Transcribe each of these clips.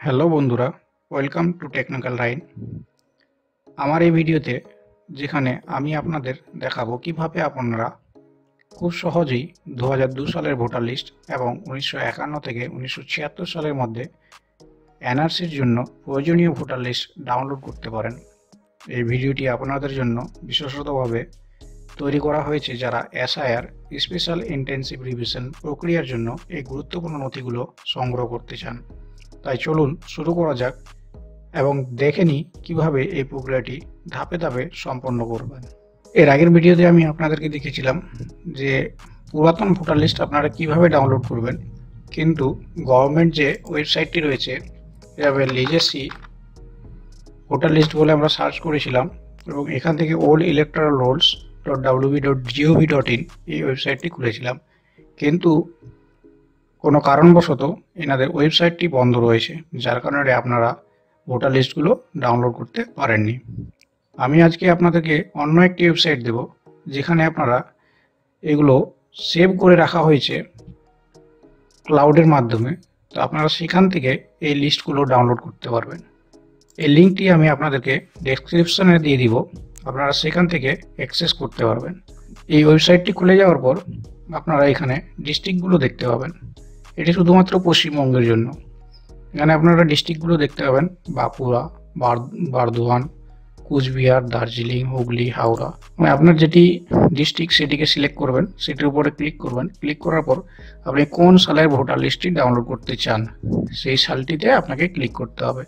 Hello বন্ধুরা, welcome to technical রাইন। আমার এই ভিডিওতে যেখানে আমি আপনাদের দেখাবো কিভাবে আপনারা খুব সহজেই 2002 সালের ভোটার লিস্ট এবং 1951 থেকে 1976 সালের মধ্যে এনআরসির জন্য প্রয়োজনীয় ভোটার লিস্ট ডাউনলোড করতে পারেন। এই ভিডিওটি আপনাদের জন্য বিশেষতভাবে তৈরি করা হয়েছে যারা এসআইআর স্পেশাল ইন্টেন্সিভ রিভিশন প্রক্রিয়ার জন্য এই গুরুত্বপূর্ণ নথিগুলো সংগ্রহ করতে চান। তাই চলুন শুরু করা যাক এবং দেখে নিই কীভাবে এই প্রক্রিয়াটি ধাপে ধাপে সম্পন্ন করবেন। এর আগের ভিডিওতে আমি আপনাদেরকে দেখিয়েছিলাম যে পুরাতন ভোটার লিস্ট আপনারা কিভাবে ডাউনলোড করবেন, কিন্তু গভর্নমেন্ট যে ওয়েবসাইটটি রয়েছে এভাবে লিজেসি ভোটার লিস্ট বলে আমরা সার্চ করেছিলাম এবং এখান থেকে ওল্ড ইলেকট্রাল রোলস www.gov.in এই ওয়েবসাইটটি খুলেছিলাম, কিন্তু কোনো কারণবশত এনাদের ওয়েবসাইটটি বন্ধ রয়েছে, যার কারণে আপনারা ভোটার লিস্টগুলো ডাউনলোড করতে পারেননি। আমি আজকে আপনাদেরকে অন্য একটি ওয়েবসাইট দেব যেখানে আপনারা এগুলো সেভ করে রাখা হয়েছে ক্লাউডের মাধ্যমে, তো আপনারা সেখান থেকে এই লিস্টগুলো ডাউনলোড করতে পারবেন। এই লিঙ্কটি আমি আপনাদেরকে ডেসক্রিপশনে দিয়ে দিব, আপনারা সেখান থেকে অ্যাক্সেস করতে পারবেন। এই ওয়েবসাইটটি খুলে যাওয়ার পর আপনারা এখানে ডিস্ট্রিক্টগুলো দেখতে পাবেন। এটি শুধুমাত্র পশ্চিমবঙ্গের জন্য। এখানে আপনারা ডিস্ট্রিক্টগুলো দেখতে পাবেন: বাঁকুড়া, বর্ধমান, কুচবিহার, দার্জিলিং, হুগলি, হাওড়া। মানে আপনার যেটি ডিস্ট্রিক্ট সেটিকে সিলেক্ট করবেন, সেটির উপরে ক্লিক করবেন। ক্লিক করার পর আপনি কোন সালের ভোটার লিস্টটি ডাউনলোড করতে চান সেই সালটিতে আপনাকে ক্লিক করতে হবে।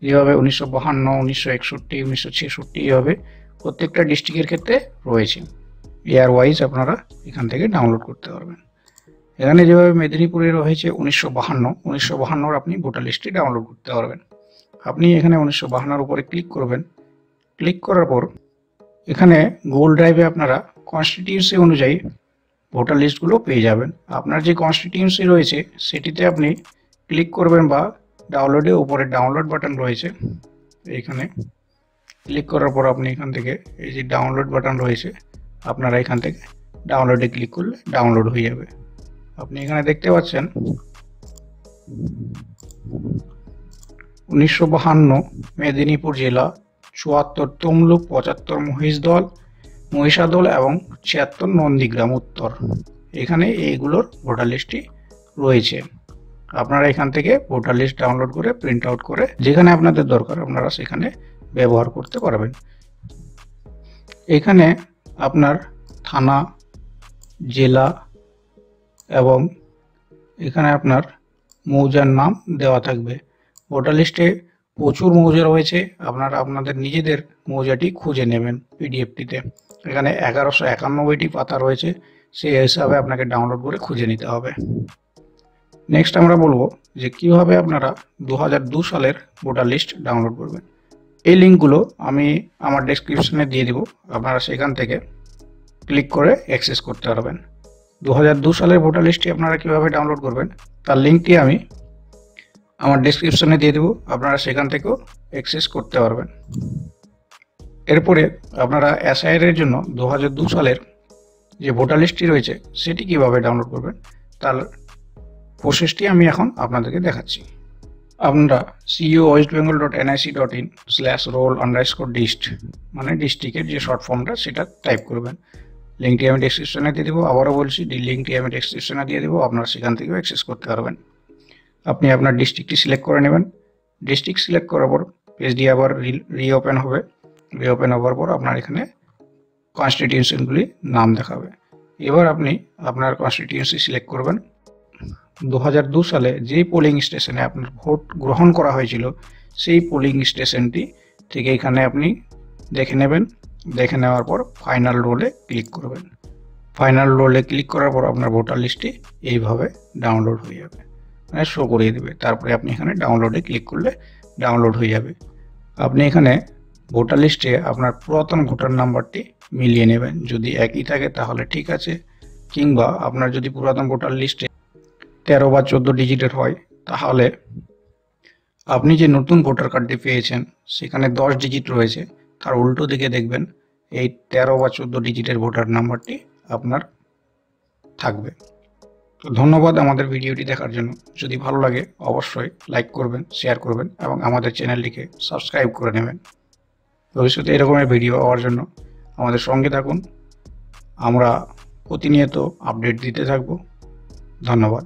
যেভাবে 1952, 1961, 1966 এইভাবে প্রত্যেকটা ডিস্ট্রিক্টের ক্ষেত্রে রয়েছে। ইয়ার ওয়াইজ আপনারা এখান থেকে ডাউনলোড করতে পারবেন। এখানে যেভাবে মেদিনীপুরে রয়েছে 1952 আপনি ভোটার লিস্টটি ডাউনলোড করতে পারবেন। আপনি এখানে 1952 উপরে ক্লিক করবেন। ক্লিক করার পর এখানে গুগল ড্রাইভে আপনারা কনস্টিটিউয়েন্সি অনুযায়ী ভোটার লিস্টগুলো পেয়ে যাবেন। আপনার যে কনস্টিটিউয়েন্সি রয়েছে সেটিতে আপনি ক্লিক করবেন বা ডাউনলোডে উপরে ডাউনলোড বাটন রয়েছে, এইখানে ক্লিক করার পর আপনি এখান থেকে এই যে ডাউনলোড বাটন রয়েছে আপনারা এখান থেকে ডাউনলোডে ক্লিক করলে ডাউনলোড হয়ে যাবে। আপনি এখানে দেখতে পাচ্ছেন 1952 মেদিনীপুর জেলা, 74 তমলুক, 75 মহিষাদল এবং 76 নন্দীগ্রাম উত্তর। এখানে এইগুলোর ভোটার লিস্টটি রয়েছে। আপনারা এখান থেকে ভোটার লিস্ট ডাউনলোড করে প্রিন্ট আউট করে যেখানে আপনাদের দরকার আপনারা সেখানে ব্যবহার করতে পারবেন। এখানে আপনার থানা, জেলা এবং এখানে আপনার মৌজার নাম দেওয়া থাকবে। ভোটার লিস্টে প্রচুর মৌজা রয়েছে, আপনারা আপনাদের নিজেদের মৌজাটি খুঁজে নেবেন পিডিএফটিতে। এখানে 1191টি পাতা রয়েছে, সেই হিসাবে আপনাকে ডাউনলোড করে খুঁজে নিতে হবে। নেক্সট আমরা বলবো যে কিভাবে আপনারা 2002 সালের ভোটার লিস্ট ডাউনলোড করবেন। এই লিঙ্কগুলো আমি আমার ডেসক্রিপশনে দিয়ে দিব, আপনারা সেখান থেকে ক্লিক করে অ্যাক্সেস করতে পারবেন। 2002 সালের ভোটার লিস্টটি আপনারা কিভাবে ডাউনলোড করবেন তার লিঙ্কটি আমি আমার ডেসক্রিপশনে দিয়ে দেবো, আপনারা সেখান থেকেও অ্যাক্সেস করতে পারবেন। এরপরে আপনারা এসআইআর এর জন্য 2002 সালের যে ভোটার লিস্টটি রয়েছে সেটি কিভাবে ডাউনলোড করবেন তার প্রসেসটি আমি এখন আপনাদেরকে দেখাচ্ছি। আপনারা co.westbengal.nic.in/roll_dist মানে ডিস্ট্রিক্টের যে শর্ট ফর্মটা সেটা টাইপ করবেন। লিঙ্কটি আমি ডেসক্রিপশনে দিয়ে দেবো। আবারও বলছি, লিঙ্কটি আমি ডেসক্রিপশনে দিয়ে দেবো, আপনারা সেখান থেকেও অ্যাক্সেস করতে পারবেন। আপনি আপনার ডিস্ট্রিক্টটি সিলেক্ট করে নেবেন। ডিস্ট্রিক্ট সিলেক্ট করার পর পেজটি আবার রিওপেন হবে। রিওপেন হওয়ার পর আপনার এখানে কনস্টিটিউয়েন্সিগুলি নাম দেখাবে। এবার আপনি আপনার কনস্টিটিউয়েন্সি সিলেক্ট করবেন। 2002 সালে যেই পোলিং স্টেশনে আপনার ভোট গ্রহণ করা হয়েছিল সেই পোলিং স্টেশনটি থেকে এখানে আপনি দেখে নেবেন। দেখে নেওয়ার পর ফাইনাল রোলে ক্লিক করবেন। ফাইনাল রোলে ক্লিক করার পর আপনার ভোটার লিস্টটি এইভাবে ডাউনলোড হয়ে যাবে, মানে শো করিয়ে দেবে। তারপরে আপনি এখানে ডাউনলোডে ক্লিক করলে ডাউনলোড হয়ে যাবে। আপনি এখানে ভোটার লিস্টে আপনার পুরাতন ভোটার নাম্বারটি মিলিয়ে নেবেন। যদি একই থাকে তাহলে ঠিক আছে, কিংবা আপনার যদি পুরাতন ভোটার লিস্টে 13 বা 14 ডিজিটের হয় তাহলে আপনি যে নতুন ভোটার কার্ডটি পেয়েছেন সেখানে 10 ডিজিট রয়েছে, তার উল্টো দিকে দেখবেন এই 13 বা 14 ডিজিটের ভোটার নাম্বারটি আপনার থাকবে। তো ধন্যবাদ আমাদের ভিডিওটি দেখার জন্য। যদি ভালো লাগে অবশ্যই লাইক করবেন, শেয়ার করবেন এবং আমাদের চ্যানেলটিকে সাবস্ক্রাইব করে নেবেন। ভবিষ্যতে এরকমের ভিডিও পাওয়ার জন্য আমাদের সঙ্গে থাকুন। আমরা প্রতিনিয়ত আপডেট দিতে থাকব। ধন্যবাদ।